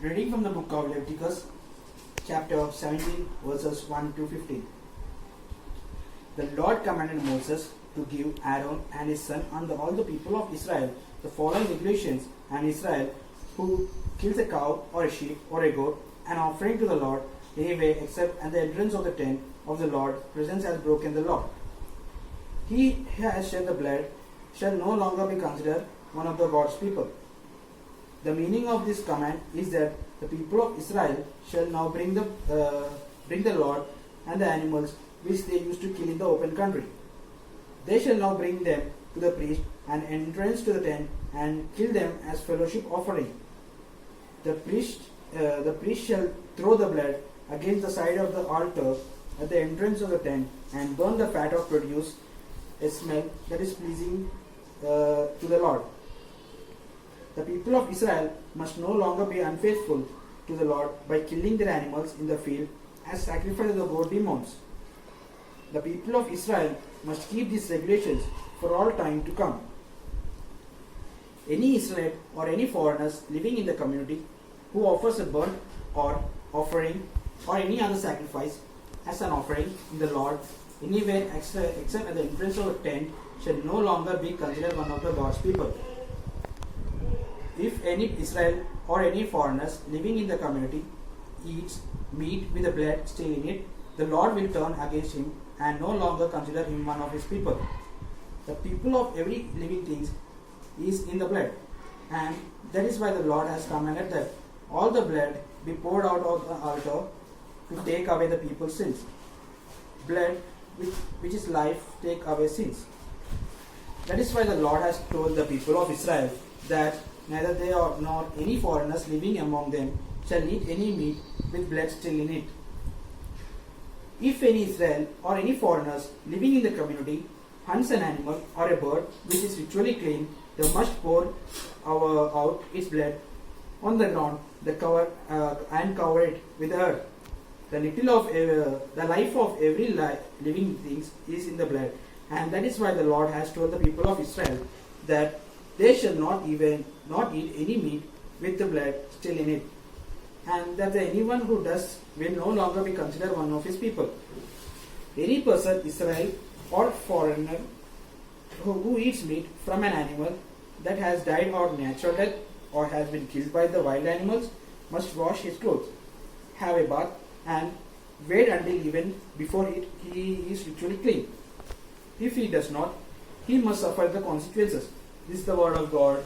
Reading from the book of Leviticus, chapter 17, verses 1 to 15. The Lord commanded Moses to give Aaron and his son and all the people of Israel the following regulations, and Israel who kills a cow or a sheep or a goat, an offering to the Lord, anyway except at the entrance of the tent of the Lord, presence has broken the law. He who has shed the blood shall no longer be considered one of the God's people. The meaning of this command is that the people of Israel shall now bring the Lord and the animals which they used to kill in the open country. They shall now bring them to the priest and entrance to the tent and kill them as fellowship offering. The priest shall throw the blood against the side of the altar at the entrance of the tent and burn the fat of produce, a smell that is pleasing to the Lord. The people of Israel must no longer be unfaithful to the Lord by killing their animals in the field as sacrifice of the goat demons. The people of Israel must keep these regulations for all time to come. Any Israelite or any foreigners living in the community who offers a burnt or offering or any other sacrifice as an offering in the Lord anywhere except at the entrance of a tent shall no longer be considered one of the God's people. If any Israel or any foreigners living in the community eats meat with the blood still in it, the Lord will turn against him and no longer consider him one of his people. The people of every living thing is in the blood, and that is why the Lord has commanded that all the blood be poured out of the altar to take away the people's sins. Blood, which is life, take away sins. That is why the Lord has told the people of Israel that neither they nor any foreigners living among them shall eat any meat with blood still in it. If any Israel or any foreigners living in the community hunts an animal or a bird which is ritually clean, they must pour out its blood on the ground and cover it with earth. The life of every living thing is in the blood, and that is why the Lord has told the people of Israel that they shall not eat any meat with the blood still in it, and that anyone who does will no longer be considered one of his people. Any person, Israel or foreigner, who eats meat from an animal that has died or natural death or has been killed by the wild animals must wash his clothes, have a bath, and wait until even before he is ritually clean. If he does not, he must suffer the consequences. This is the word of God.